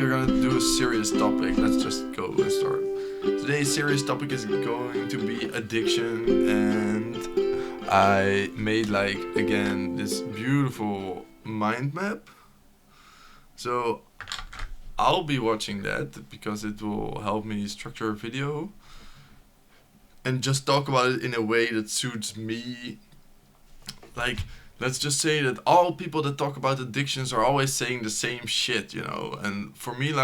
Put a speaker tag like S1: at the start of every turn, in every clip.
S1: we're gonna do a serious topic. Let's just go and start. Today's serious topic is going to be addiction, and I made again this beautiful mind map. So I'll be watching that because it will help me structure a video and just talk about it in a way that suits me. Let's just say that all people that talk about addictions are always saying the same shit, and for me,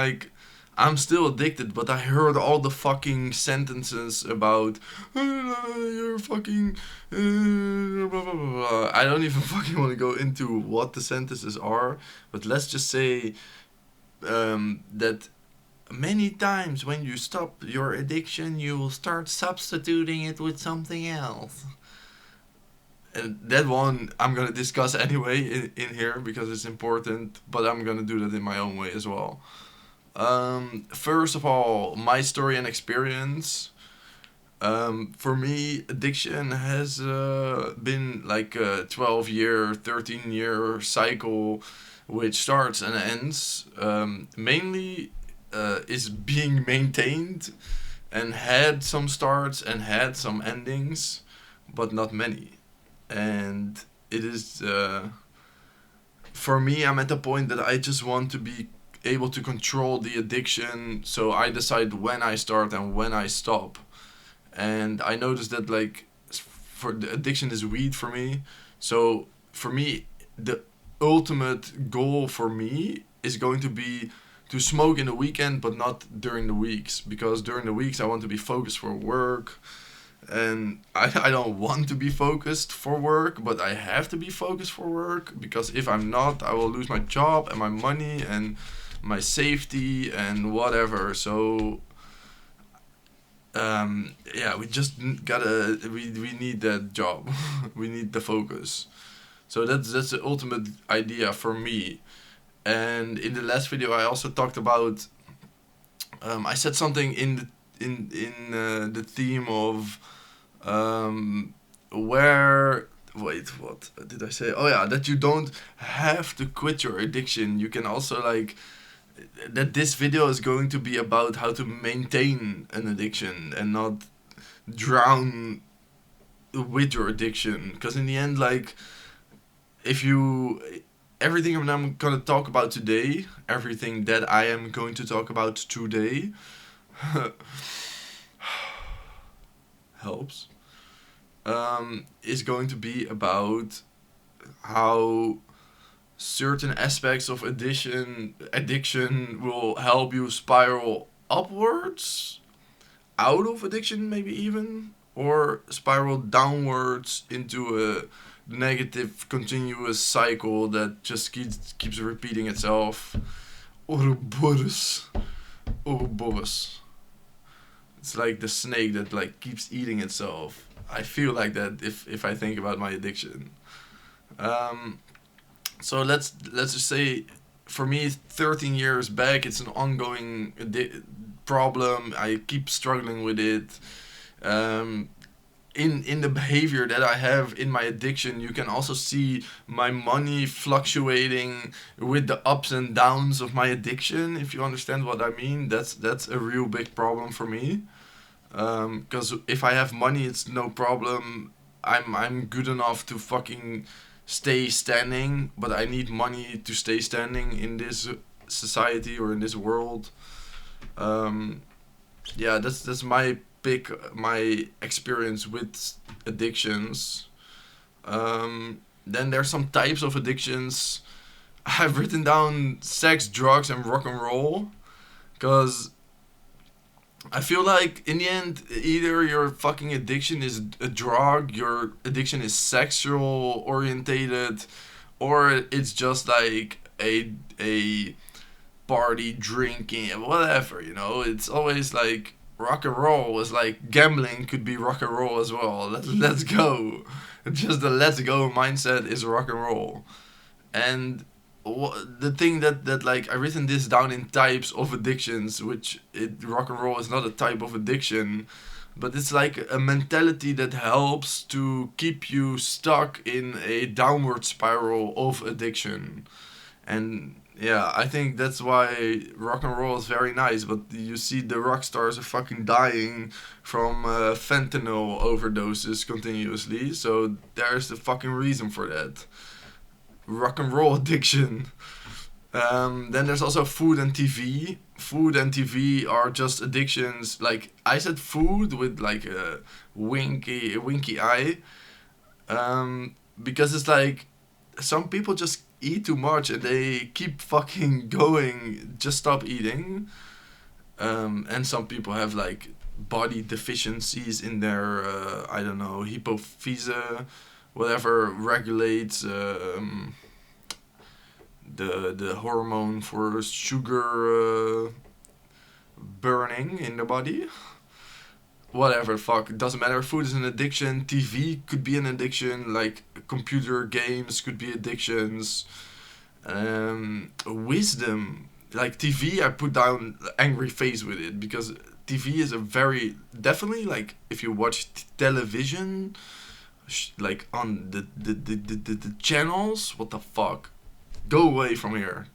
S1: I'm still addicted, but I heard all the fucking sentences about you're fucking blah, blah, blah, blah. I don't even fucking want to go into what the sentences are, but let's just say that many times when you stop your addiction, you will start substituting it with something else. And that one I'm gonna discuss anyway in here because it's important, but I'm gonna do that in my own way as well. First of all, my story and experience. For me, addiction has been like a 12-year, 13-year cycle, which starts and ends. Mainly is being maintained and had some starts and had some endings, but not many. And it is, for me, I'm at the point that I just want to be able to control the addiction, so I decide when I start and when I stop. And I noticed that for the addiction is weed for me. So for me, the ultimate goal for me is going to be to smoke in the weekend, but not during the weeks, because during the weeks I want to be focused for work. And I don't want to be focused for work, but I have to be focused for work, because if I'm not, I will lose my job and my money and my safety and whatever. So we just gotta we need that job. We need the focus. So that's the ultimate idea for me. And in the last video I also talked about, I said something in the theme of where, wait, what did I say? Oh yeah, that you don't have to quit your addiction. You can also that this video is going to be about how to maintain an addiction and not drown with your addiction. Because in the end, if you, everything I'm gonna talk about today, everything that I am going to talk about today helps, is going to be about how certain aspects of addiction will help you spiral upwards, out of addiction maybe even, or spiral downwards into a negative continuous cycle that just keeps repeating itself. Ouroboros. Ouroboros. It's like the snake that keeps eating itself. I feel like that if I think about my addiction. So let's just say, for me, 13 years back, it's an ongoing problem. I keep struggling with it. In the behavior that I have in my addiction, you can also see my money fluctuating with the ups and downs of my addiction. If you understand what I mean, that's a real big problem for me. Because if I have money, it's no problem. I'm good enough to fucking stay standing, but I need money to stay standing in this society or in this world. That's my experience with addictions. Then there's some types of addictions. I've written down sex, drugs, and rock and roll, because I feel like in the end, either your fucking addiction is a drug, your addiction is sexual orientated, or it's just a party drinking, whatever, It's always rock and roll is gambling could be rock and roll as well. Let's go. Just the let's go mindset is rock and roll. And the thing that I've written this down in types of addictions, which rock and roll is not a type of addiction, but it's a mentality that helps to keep you stuck in a downward spiral of addiction. And Yeah, I think that's why rock and roll is very nice, but you see the rock stars are fucking dying from fentanyl overdoses continuously, so there's the fucking reason for that. Rock and roll addiction. Then there's also food and TV. Food and TV are just addictions. Like I said, food with like a winky eye, because it's like some people just eat too much and they keep fucking going. Just stop eating. And some people have like body deficiencies in their I don't know, hypophyse, whatever regulates the hormone for sugar burning in the body. Whatever, fuck, it doesn't matter. Food is an addiction. TV could be an addiction. Like computer games could be addictions. Wisdom, like TV, I put down angry face with it because TV is a very definitely like if you watch television, like on the channels. What the fuck? Go away from here.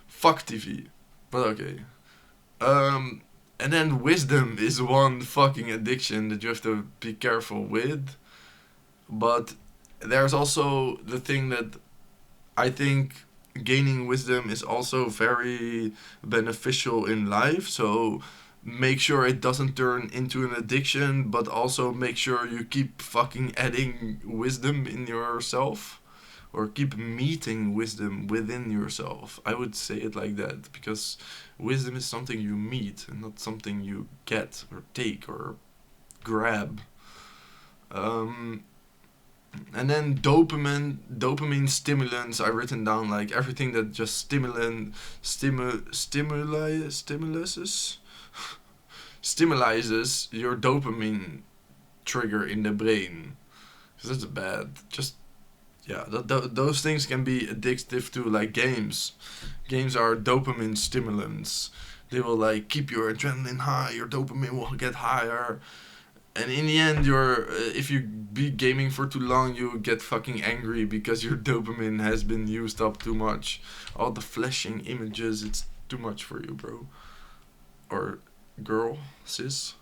S1: Fuck TV. But okay. Um, and then wisdom is one fucking addiction that you have to be careful with. But there's also the thing that I think gaining wisdom is also very beneficial in life. So make sure it doesn't turn into an addiction, but also make sure you keep fucking adding wisdom in yourself or keep meeting wisdom within yourself. I would say it like that because wisdom is something you meet and not something you get or take or grab. Um, and then dopamine stimulants. I written down like everything that just stimuluses stimulizes your dopamine trigger in the brain. Because that's bad. Just yeah, those things can be addictive to like games. Games are dopamine stimulants. They will like keep your adrenaline high. Your dopamine will get higher, and in the end, if you be gaming for too long, you get fucking angry because your dopamine has been used up too much. All the flashing images, it's too much for you, bro or girl, sis.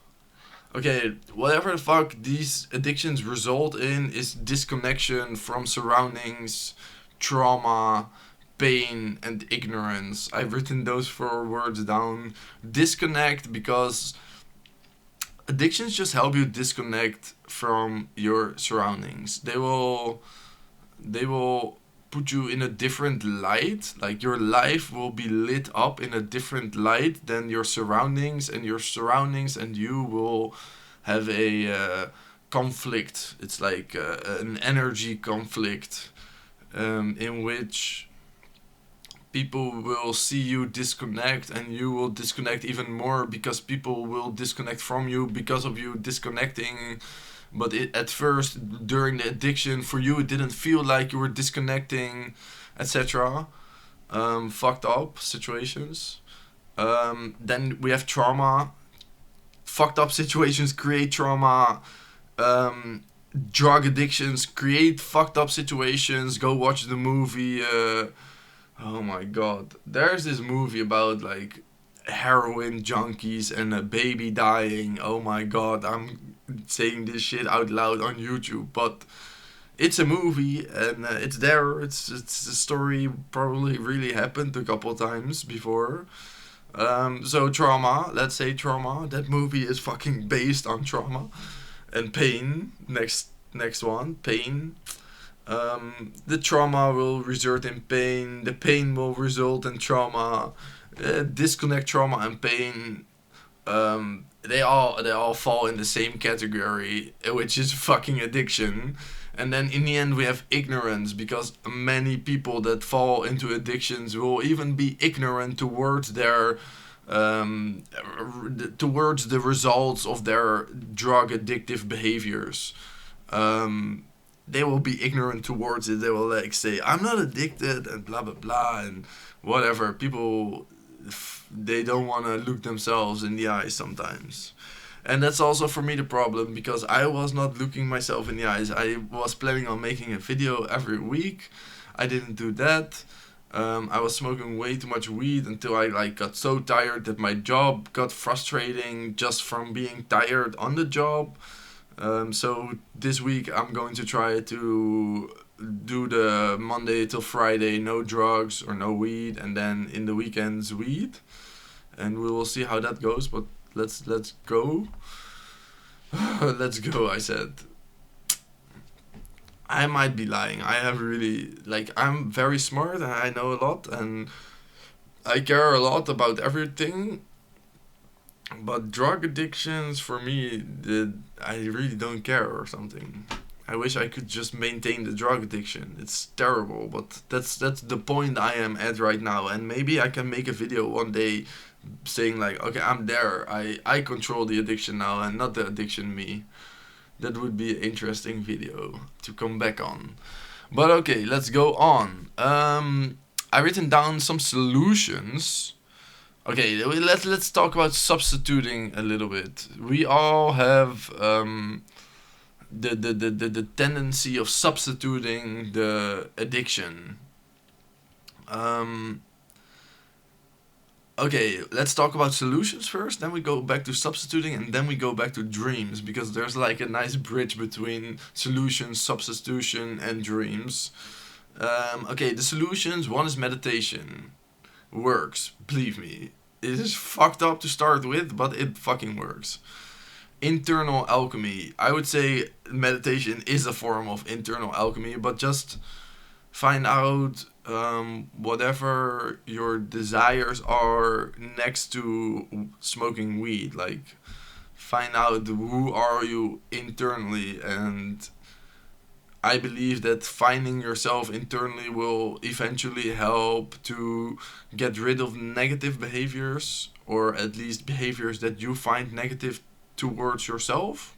S1: Okay, whatever the fuck these addictions result in is disconnection from surroundings, trauma, pain, and ignorance. I've written those four words down. Disconnect because addictions just help you disconnect from your surroundings. They will put you in a different light. Like your life will be lit up in a different light than your surroundings, and your surroundings and you will have a conflict. It's like an energy conflict, in which people will see you disconnect and you will disconnect even more because people will disconnect from you because of you disconnecting. But at first during the addiction for you it didn't feel like you were disconnecting, etc. Fucked up situations. Then we have trauma. Fucked up situations create trauma. um, Drug addictions create fucked up situations. Go watch the movie oh my god. There's this movie about like heroin junkies and a baby dying. Oh my god, I'm saying this shit out loud on YouTube, but it's a movie and it's there. It's a story probably really happened a couple times before. So trauma, let's say trauma. That movie is fucking based on trauma and pain. Next one, pain. The trauma will result in pain. The pain will result in trauma. Disconnect trauma and pain. They all fall in the same category, which is fucking addiction. And then in the end we have ignorance because many people that fall into addictions will even be ignorant towards their towards the results of their drug addictive behaviors. um, they will be ignorant towards it. They will like say, "I'm not addicted," and blah blah blah, and whatever. People, they don't want to look themselves in the eyes sometimes, and that's also for me the problem because I was not looking myself in the eyes. I was planning on making a video every week. I didn't do that. I was smoking way too much weed until I like got so tired that my job got frustrating just from being tired on the job. So this week I'm going to try to do the Monday till Friday no drugs or no weed, and then in the weekends weed, and we will see how that goes. But let's go. Let's go. I said. I might be lying. I have really like I'm very smart and I know a lot and I care a lot about everything. But drug addictions for me, I really don't care or something. I wish I could just maintain the drug addiction. It's terrible, but that's the point I am at right now. And maybe I can make a video one day saying like, okay, I'm there. I control the addiction now and not the addiction me. That would be an interesting video to come back on. But okay, let's go on. I written down some solutions. Okay, let's talk about substituting a little bit. We all have the tendency of substituting the addiction. Okay, let's talk about solutions first, then we go back to substituting, and then we go back to dreams, because there's like a nice bridge between solutions, substitution, and dreams. Okay, the solutions, one is meditation. Works, believe me. It is fucked up to start with, but it fucking works. Internal alchemy. I would say meditation is a form of internal alchemy, but just find out whatever your desires are next to smoking weed. Like, find out who are you internally, and I believe that finding yourself internally will eventually help to get rid of negative behaviors, or at least behaviors that you find negative towards yourself.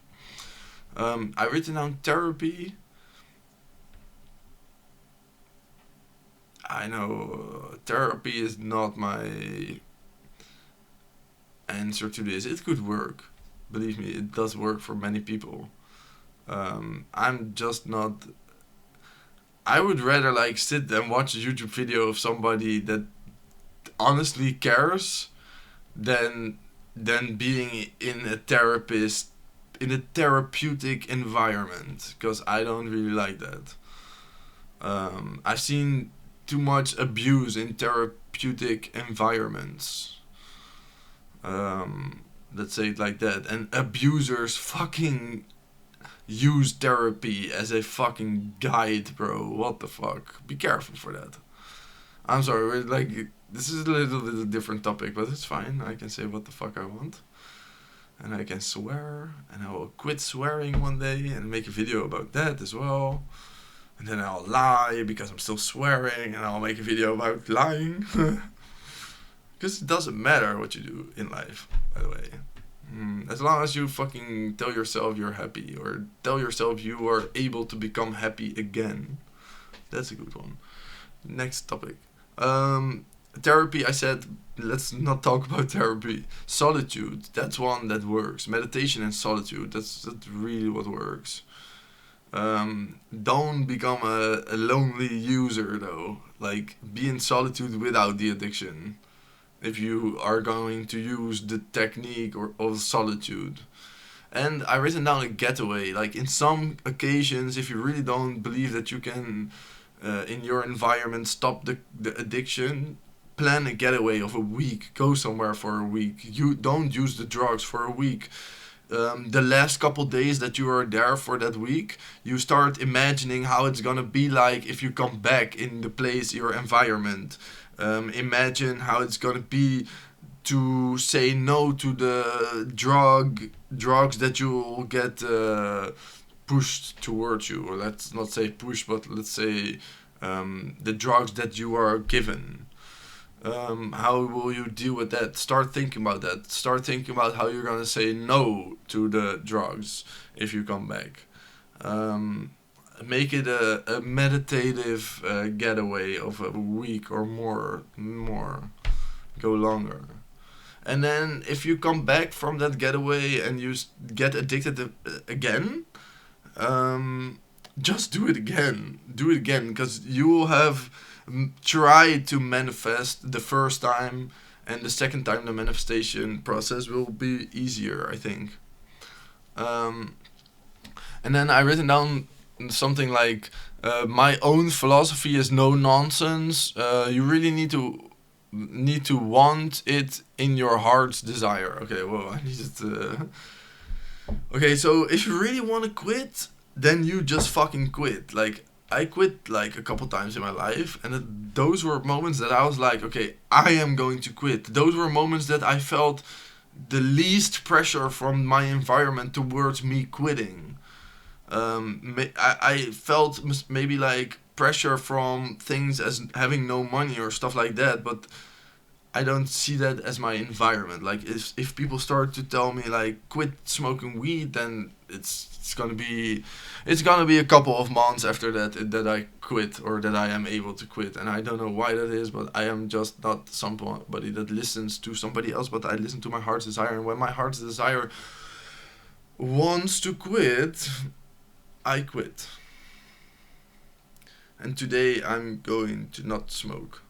S1: I've written down therapy. I know therapy is not my answer to this. It could work. Believe me, it does work for many people. I'm just not. I would rather like sit and watch a YouTube video of somebody that honestly cares than being in a therapeutic environment, because I don't really like that. I've seen too much abuse in therapeutic environments. Let's say it like that. And abusers fucking use therapy as a fucking guide, bro. What the fuck? Be careful for that. I'm sorry, this is a little bit a different topic, but it's fine. I can say what the fuck I want. And I can swear, and I will quit swearing one day and make a video about that as well. And then I'll lie because I'm still swearing, and I'll make a video about lying. Because it doesn't matter what you do in life, by the way. As long as you fucking tell yourself you're happy, or tell yourself you are able to become happy again. That's a good one. Next topic. Therapy, I said, let's not talk about therapy. Solitude, that's one that works. Meditation and solitude, that's really what works. Don't become a lonely user though. Like, be in solitude without the addiction, if you are going to use the technique of solitude. And I written down a getaway. Like, in some occasions, if you really don't believe that you can, in your environment, stop the addiction, plan a getaway of a week. Go somewhere for a week. You don't use the drugs for a week. The last couple days that you are there for that week, you start imagining how it's gonna be like if you come back in the place, your environment. Imagine how it's gonna be to say no to the drugs that you will get pushed towards you, or let's not say push, but let's say the drugs that you are given. How will you deal with that? Start thinking about that. Start thinking about how you're gonna say no to the drugs if you come back. Make it a meditative getaway of a week or more. Go longer. And then if you come back from that getaway and you get addicted again, just do it again. Do it again, because you will have try to manifest the first time, and the second time the manifestation process will be easier, I think. Um, and then I written down something like, my own philosophy is no nonsense. You really need to want it in your heart's desire. Okay, whoa, I needed to. Okay, so if you really want to quit, then you just fucking quit. Like, I quit like a couple times in my life, and those were moments that I was like, okay, I am going to quit. Those were moments that I felt the least pressure from my environment towards me quitting. I felt maybe like pressure from things as having no money or stuff like that, but I don't see that as my environment. Like, if people start to tell me like quit smoking weed, then it's gonna be a couple of months after that I quit, or that I am able to quit, and I don't know why that is, but I am just not somebody that listens to somebody else, but I listen to my heart's desire, and when my heart's desire wants to quit, I quit. And today I'm going to not smoke.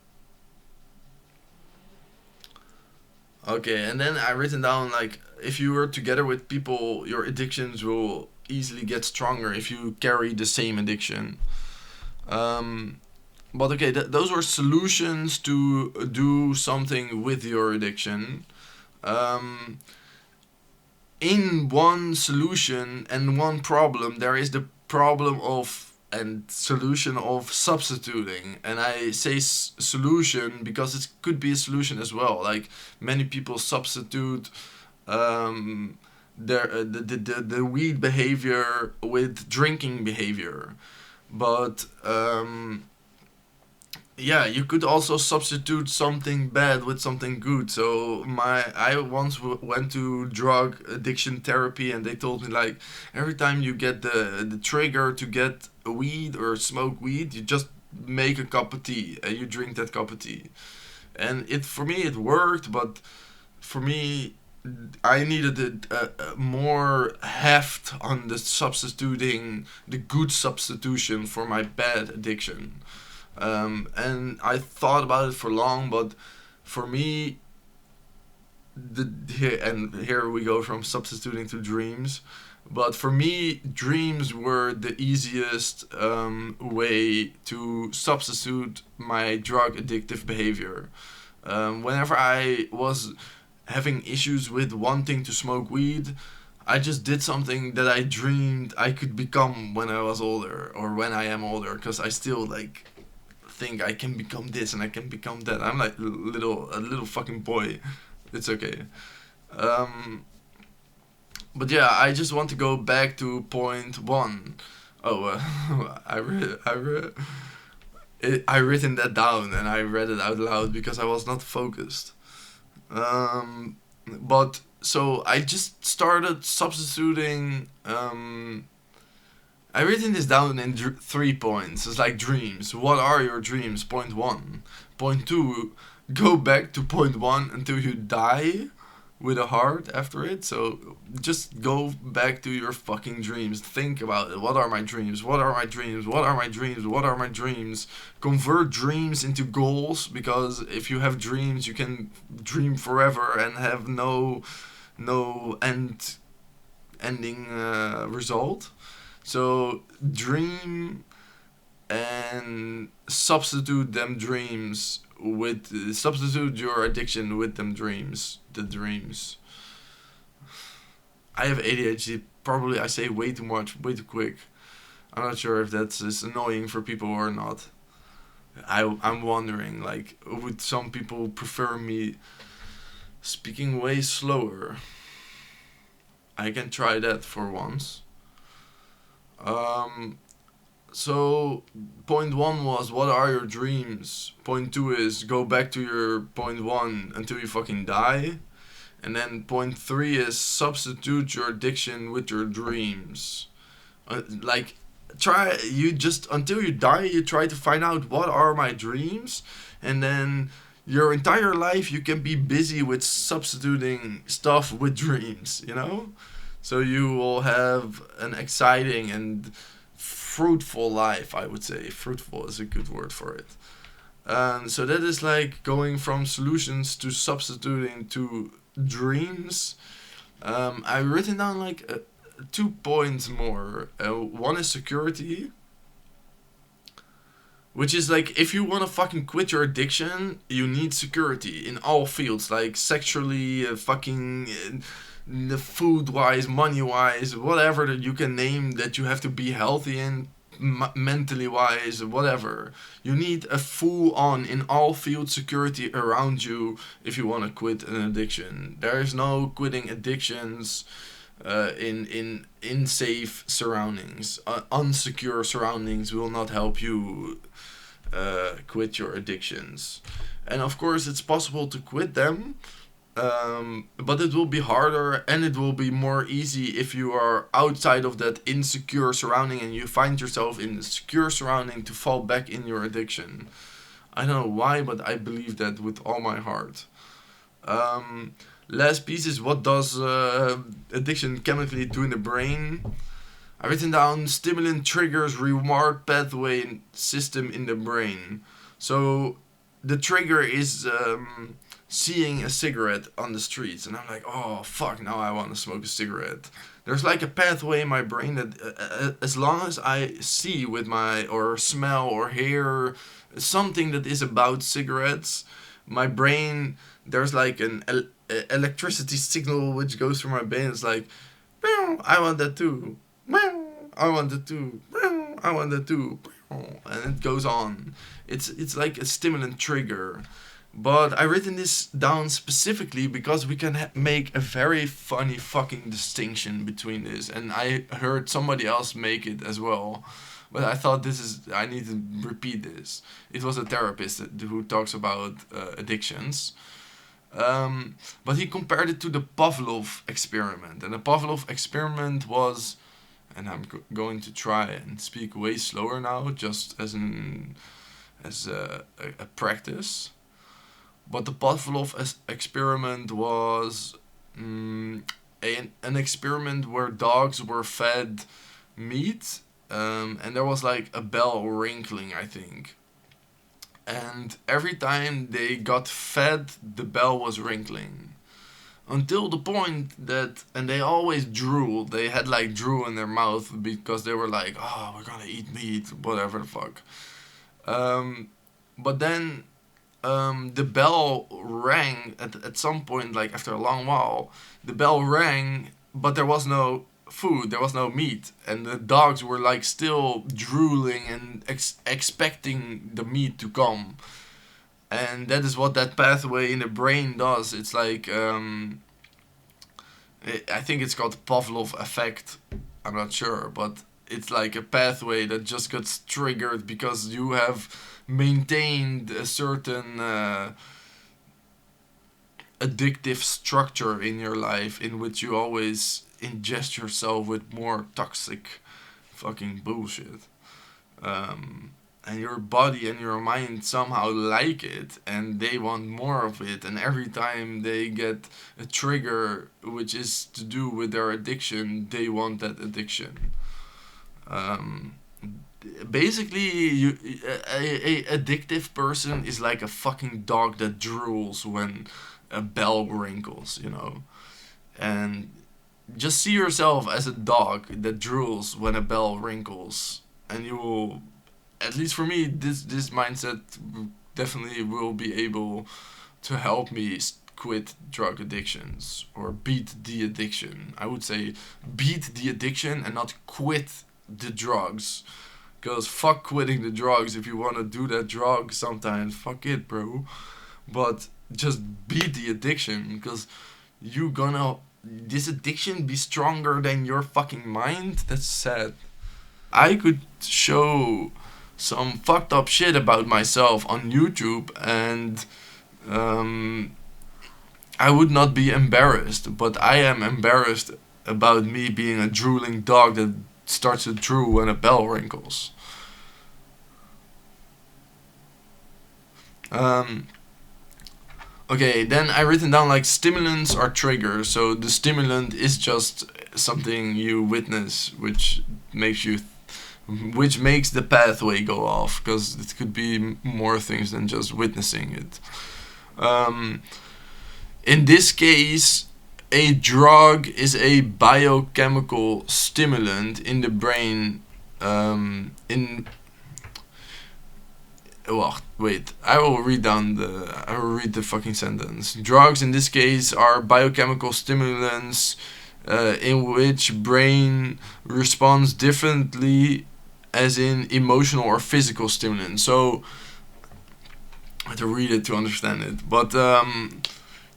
S1: Okay, and then I written down like, if you were together with people, your addictions will easily get stronger if you carry the same addiction. Um, but okay, those were solutions to do something with your addiction. Um, in one solution and one problem, there is the problem of and solution of substituting. And I say solution because it could be a solution as well. Like, many people substitute um, the weed behavior with drinking behavior, but yeah, you could also substitute something bad with something good. So I once went to drug addiction therapy, and they told me like, every time you get the trigger to get a weed or smoke weed, you just make a cup of tea and you drink that cup of tea. And it for me it worked, but for me, I needed a more heft on the substituting, the good substitution for my bad addiction. And I thought about it for long, but for me, here we go from substituting to dreams. But for me, dreams were the easiest way to substitute my drug addictive behavior. Whenever I was having issues with wanting to smoke weed, I just did something that I dreamed I could become when I was older, or when I am older, because I still like think I can become this and I can become that. I'm like a little fucking boy. It's okay. Um, but yeah, I just want to go back to point one. Oh, I written that down and I read it out loud because I was not focused. But so I just started substituting. I written this down in 3 points. It's like dreams. What are your dreams? Point one. Point two. Go back to point one until you die with a heart after it. So just go back to your fucking dreams. Think about it. What are my dreams? What are my dreams? What are my dreams? What are my dreams? Convert dreams into goals, because if you have dreams, you can dream forever and have no ending result. So dream and substitute your addiction with them dreams. The dreams. I have ADHD. Probably I say way too much, way too quick. I'm not sure if that's is annoying for people or not. I'm wondering, like, would some people prefer me speaking way slower? I can try that for once. Um, so point one was, what are your dreams? Point two is, go back to your point one until you fucking die. And then point three is, substitute your addiction with your dreams. Like, try, you just, until you die, you try to find out what are my dreams, and then your entire life you can be busy with substituting stuff with dreams, you know? So you will have an exciting and fruitful life, I would say. Fruitful is a good word for it. So that is like going from solutions to substituting to dreams. I written down like 2 points more. One is security, which is like if you want to fucking quit your addiction, you need security in all fields, like sexually, the food wise, money wise, whatever that you can name that you have to be healthy in, mentally wise, whatever. You need a full on in all field security around you if you want to quit an addiction. There is no quitting addictions in safe surroundings. Unsecure surroundings will not help you quit your addictions. And of course, it's possible to quit them, but it will be harder and it will be more easy if you are outside of that insecure surrounding and you find yourself in a secure surrounding to fall back in your addiction. I don't know why, but I believe that with all my heart. Last piece is what does addiction chemically do in the brain? I've written down stimulant triggers reward pathway system in the brain. So the trigger is seeing a cigarette on the streets, and I'm like, oh fuck, now I want to smoke a cigarette. There's like a pathway in my brain that as long as I see with my, or smell or hear something that is about cigarettes, my brain, there's like an electricity signal which goes through my brain. It's like, I want that too. I want that too. I want that too. And it goes on. It's like a stimulant trigger. But I written this down specifically because we can make a very funny fucking distinction between this. And I heard somebody else make it as well. But I thought I need to repeat this. It was a therapist who talks about addictions. But he compared it to the Pavlov experiment. And the Pavlov experiment was, and I'm going to try and speak way slower now, just as a practice. But the Pavlov experiment was an experiment where dogs were fed meat, and there was like a bell wrinkling, I think. And every time they got fed, the bell was wrinkling. Until the point that, and they always drooled, they had like drool in their mouth because they were like, oh, we're gonna eat meat, whatever the fuck. But then the bell rang at some point, like after a long while, the bell rang, but there was no food, there was no meat, and the dogs were like still drooling and expecting the meat to come. And that is what that pathway in the brain does. It's like, I think it's called the Pavlov effect. I'm not sure, but it's like a pathway that just gets triggered because you have maintained a certain addictive structure in your life in which you always ingest yourself with more toxic fucking bullshit. And your body and your mind somehow like it and they want more of it, and every time they get a trigger which is to do with their addiction, they want that addiction. Basically, a addictive person is like a fucking dog that drools when a bell wrinkles, you know. And just see yourself as a dog that drools when a bell wrinkles, and you will, at least for me, this mindset definitely will be able to help me quit drug addictions or beat the addiction. I would say beat the addiction and not quit the drugs. Because fuck quitting the drugs. If you want to do that drug sometimes, fuck it, bro. But just beat the addiction, because you gonna, this addiction be stronger than your fucking mind. That's sad. I could show some fucked up shit about myself on YouTube and I would not be embarrassed, but I am embarrassed about me being a drooling dog that starts to drool when a bell wrinkles. Okay, then I written down like stimulants are triggers. So the stimulant is just something you witness which makes you which makes the pathway go off, because it could be more things than just witnessing it. Um, in this case, a drug is a biochemical stimulant in the brain. In Well, wait. I will read the fucking sentence. Drugs in this case are biochemical stimulants in which brain responds differently as in emotional or physical stimulants. So I have to read it to understand it. But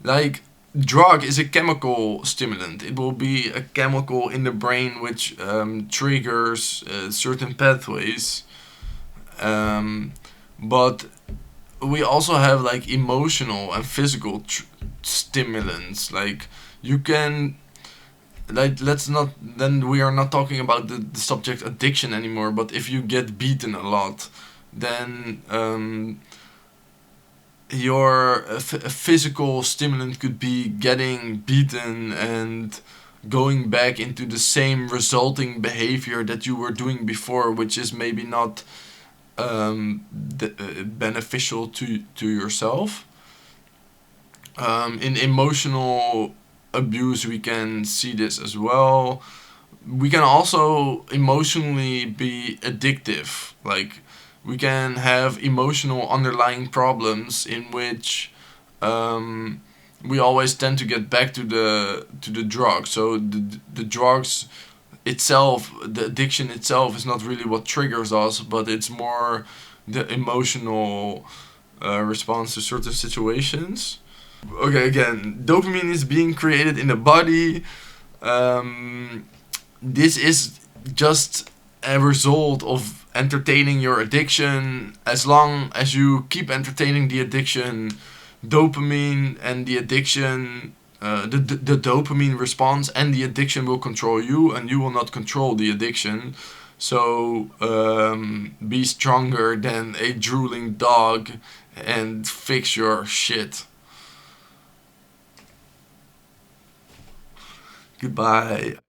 S1: like drug is a chemical stimulant. It will be a chemical in the brain which triggers certain pathways. Um, but we also have like emotional and physical stimulants. Like you can, like, let's not, then we are not talking about the subject addiction anymore. But if you get beaten a lot, then your a physical stimulant could be getting beaten and going back into the same resulting behavior that you were doing before, which is maybe not beneficial to yourself. In emotional abuse, we can see this as well. We can also emotionally be addictive. Like we can have emotional underlying problems in which we always tend to get back to the drug. So the drugs itself, the addiction itself, is not really what triggers us, but it's more the emotional response to certain situations. Okay, again, dopamine is being created in the body. Um, this is just a result of entertaining your addiction. As long as you keep entertaining the addiction, dopamine and the addiction, the dopamine response and the addiction will control you, and you will not control the addiction. So be stronger than a drooling dog and fix your shit. Goodbye.